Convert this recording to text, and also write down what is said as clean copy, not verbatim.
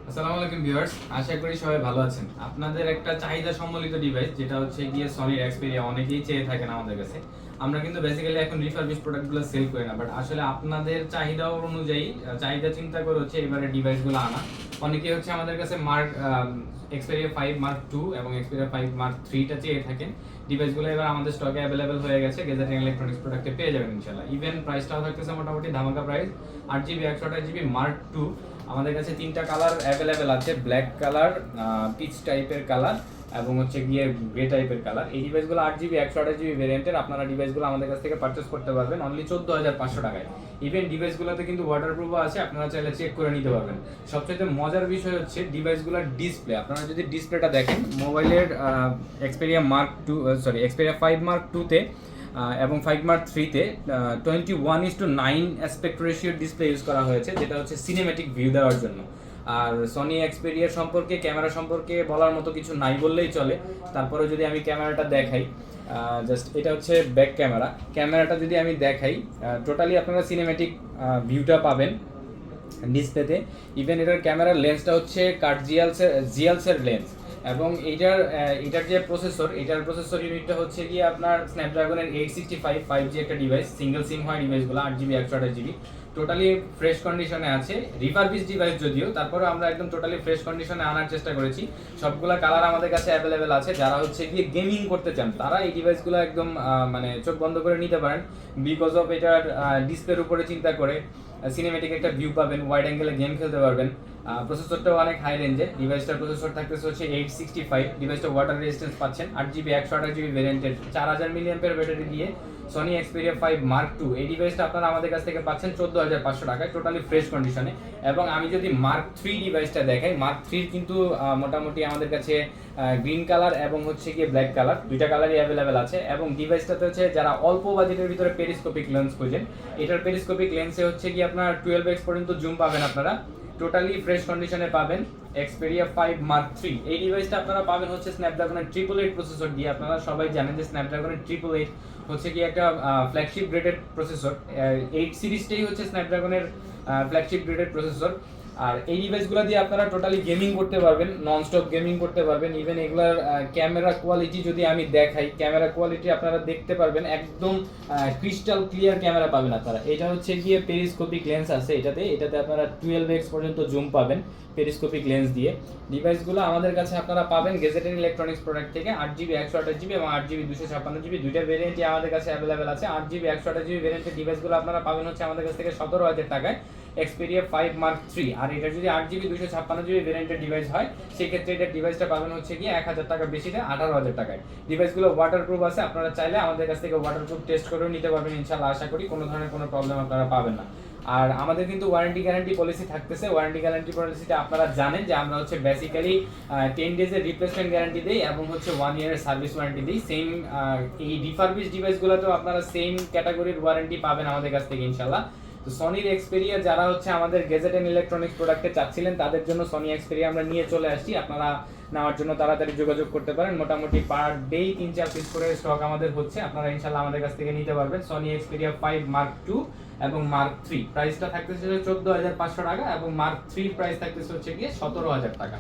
আসসালামু আলাইকুম ভিউয়ার্স, আশা করি সবাই ভালো আছেন। আপনাদের একটা চাহিদা সম্বলিত ডিভাইস যেটা হচ্ছে গিয়ে সনির এক্সপেরিয়া অনেকেই চেয়ে থাকেন আমাদের কাছে। আমরা কিন্তু বেসিক্যালি এখন রিফারবিশ প্রোডাক্টগুলো সেল করি না, বাট আসলে আপনাদের চাহিদা অনুযায়ী চাহিদা চিন্তা করে হচ্ছে এবারে ডিভাইসগুলো আনা। অনেকেই হচ্ছে আমাদের কাছে মার্ক এক্সপেরিয়া 5 মার্ক 2 এবং এক্সপেরিয়া 5 মার্ক 3 টা চেয়ে থাকেন। ডিভাইসগুলো এবার আমাদের স্টকে অ্যাভেলেবেল হয়ে গেছে, গেজেটিং ইলেকট্রনিক্স প্রোডাক্টে পেয়ে যাবেন ইনশাআল্লাহ। ইভেন প্রাইসটাও থাকতেছে মোটামুটি ধামাকা প্রাইস। 8GB 128GB মার্ক 2 আমাদের কাছে 3টা কালার অ্যাভেলেবেল আছে, ব্ল্যাক কালার, পিচ টাইপের কালার এবং হচ্ছে গিয়ে গ্রে টাইপের কালার। এই ডিভাইসগুলো 8GB 128GB ভেরিয়েন্টের। আপনারা ডিভাইসগুলো আমাদের কাছ থেকে পারচেস করতে পারবেন অনলি 14,500 টাকায়। ইভেন ডিভাইসগুলোতে কিন্তু ওয়াটারপ্রুফও আছে, আপনারা চাইলে চেক করে নিতে পারবেন। সবচেয়ে মজার বিষয় হচ্ছে ডিভাইসগুলোর ডিসপ্লে। আপনারা যদি ডিসপ্লেটা দেখেন মোবাইলের এক্সপেরিয়া মার্ক 2 এক্সপেরিয়া 5 মার্ক 2 তে এবং 5 মার্ক 3 তে 21:9 অ্যাসপেক্ট রেশিওর ডিসপ্লে ইউজ করা হয়েছে, যেটা হচ্ছে সিনেম্যাটিক ভিউ দেওয়ার জন্য। আর সনি এক্সপেরিয়া সম্পর্কে, ক্যামেরা সম্পর্কে বলার মতো কিছু নাই বললেই চলে। তারপরে যদি আমি ক্যামেরাটা দেখাই, জাস্ট এটা হচ্ছে ব্যাক ক্যামেরা। ক্যামেরাটা যদি আমি দেখাই, টোটালি আপনারা সিনেম্যাটিক ভিউটা পাবেন ডিসপ্লেতে। ইভেন এটার ক্যামেরার লেন্সটা হচ্ছে কার্ড জিয়ালসের লেন্স, এবং এটার যে এটার প্রসেসর ইউনিটটা হচ্ছে গিয়ে আপনার স্ন্যাপড্রাগনের 865 5G একটা ডিভাইস, সিঙ্গেল সিম হয় ডিভাইসগুলো, 8GB 128GB। টোটালি ফ্রেশ কন্ডিশনে আছে, রিফারবিশ ডিভাইস যদিও, তারপরে আমরা একদম টোটালি ফ্রেশ কন্ডিশনে আনার চেষ্টা করেছি। সবগুলা কালার আমাদের কাছে অ্যাভেলেবেল আছে। যারা হচ্ছে গিয়ে গেমিং করতে চান তারা এই ডিভাইসগুলো একদম মানে চোখ বন্ধ করে নিতে পারেন, বিকজ অফ এটার ডিসপ্লের উপরে চিন্তা করে সিনেমেটিক একটা ভিউ পাবেন, ওয়াইড অ্যাঙ্গেলে গেম খেলতে পারবেন। প্রসেসরটাও অনেক হাই রেঞ্জে। ডিভাইসটার প্রসেসর থাকতেছে হচ্ছে 865। ডিভাইসটা ওয়াটার রেজিস্ট্যান্স পাচ্ছেন। 8GB 128GB ভেরিয়েন্টের 4000 mAh ব্যাটারি দিয়ে সনি এক্সপেরিয়া 5 মার্ক 2 এই ডিভাইসটা আপনারা আমাদের কাছ থেকে পাচ্ছেন 14,500 টাকায়, টোটালি ফ্রেশ কন্ডিশনে। এবং আমি যদি মার্ক 3 ডিভাইসটা দেখাই, মার্ক 3 কিন্তু মোটামুটি আমাদের কাছে গ্রিন কালার এবং হচ্ছে গিয়ে ব্ল্যাক কালার, দুইটা কালারই অ্যাভেলেবেল আছে। এবং ডিভাইসটাতে হচ্ছে যারা অল্প বাজেটের ভিতরে পেরিস্কোপিক লেন্স খোঁজেন, এটার পেরিস্কোপিক লেন্সে হচ্ছে গিয়ে আপনার 12x পর্যন্ত জুম পাবেন। আপনারা টোটালি ফ্রেশ কন্ডিশনে পাবেন এক্সপেরিয়া 5 মার্ক 3। এই ডিভাইসটা আপনারা পাবেন হচ্ছে স্ন্যাপড্রাগনের 888 প্রসেসর দিয়ে। আপনারা সবাই জানেন যে স্ন্যাপড্রাগনের 888 হচ্ছে কি একটা ফ্ল্যাগশিপ গ্রেডেড প্রসেসর। 8 সিরিজটাই হচ্ছে স্ন্যাপড্রাগনের ফ্ল্যাগশিপ গ্রেডেড প্রসেসর। আর এই ডিভাইসগুলো দিয়ে আপনারা টোটালি গেমিং করতে পারবেন, নন স্টপ গেমিং করতে পারবেন। ইভেন এগুলার ক্যামেরা কোয়ালিটি যদি আমি দেখাই, ক্যামেরা কোয়ালিটি আপনারা দেখতে পারবেন, একদম ক্রিস্টাল ক্লিয়ার ক্যামেরা পাবেন আপনারা। এটা হচ্ছে গিয়ে পেরিস্কোপিক লেন্স আছে এটাতে আপনারা 12x পর্যন্ত জুম পাবেন পেরিস্কোপিক লেন্স দিয়ে। ডিভাইসগুলো আমাদের কাছে আপনারা পাবেন গেজেটেড ইলেকট্রনিক্স প্রোডাক্ট থেকে। 8GB 128GB এবং 8GB 256GB দুইটা ভেরিয়েন্টই আমাদের কাছে অ্যাভেলেবেল আছে। 8GB 128GB ভেরিয়েন্টের ডিভাইসগুলো আপনারা পাবেন হচ্ছে আমাদের কাছ থেকে 17,000 টাকায় এক্সপেরিয়া 5 মার্ক 3। আর এটা যদি 8GB 256GB ভেরিয়েন্টের ডিভাইস হয়, সেই ক্ষেত্রে এটার ডিভাইসটা পাবেন হচ্ছে গিয়ে 1000 টাকা বেশি দেয়, 18,000 টাকায়। ডিভাইসগুলো ওয়াটারপ্রুফ আছে, আপনারা চাইলে আমাদের কাছ থেকে ওয়াটারপ্রুফ টেস্ট করেও নিতে পারবেন ইনশাআল্লাহ। আশা করি কোনো ধরনের কোনো প্রবলেম আপনারা পাবেন না। আর আমাদের কিন্তু ওয়ারেন্টি গ্যারান্টি পলিসি থাকতেছে। ওয়ারেন্টি গ্যারান্টি পলিসিটা আপনারা জানেন যে আমরা হচ্ছে বেসিক্যালি 10 ডেজের রিপ্লেসমেন্ট গ্যারান্টি দেই এবং হচ্ছে 1 ইয়ারের সার্ভিস ওয়ারেন্টি দিই। সেম এই রিফারবিশ ডিভাইসগুলোতেও আপনারা সেম ক্যাটাগরির ওয়ারেন্টি পাবেন আমাদের কাছ থেকে ইনশাআল্লাহ। তো সনির এক্সপেরিয়া যারা হচ্ছে আমাদের গেজেট এন্ড ইলেকট্রনিক্স প্রোডাক্টে চাচ্ছিলেন, তাদের জন্য সনি এক্সপেরিয়া আমরা নিয়ে চলে আসছি। আপনারা নেওয়ার জন্য তাড়াতাড়ি যোগাযোগ করতে পারেন। মোটামুটি পার ডে 3-4 পিস করে স্টক আমাদের হচ্ছে, আপনারা ইনশাআল্লাহ আমাদের কাছ থেকে নিতে পারবেন। সনি এক্সপেরিয়া 5 মার্ক 2 এবং মার্ক 3 প্রাইসটা থাকতেছে 14,500 টাকা এবং মার্ক 3 প্রাইস থাকতেছে হচ্ছে গিয়ে 17,000 টাকা।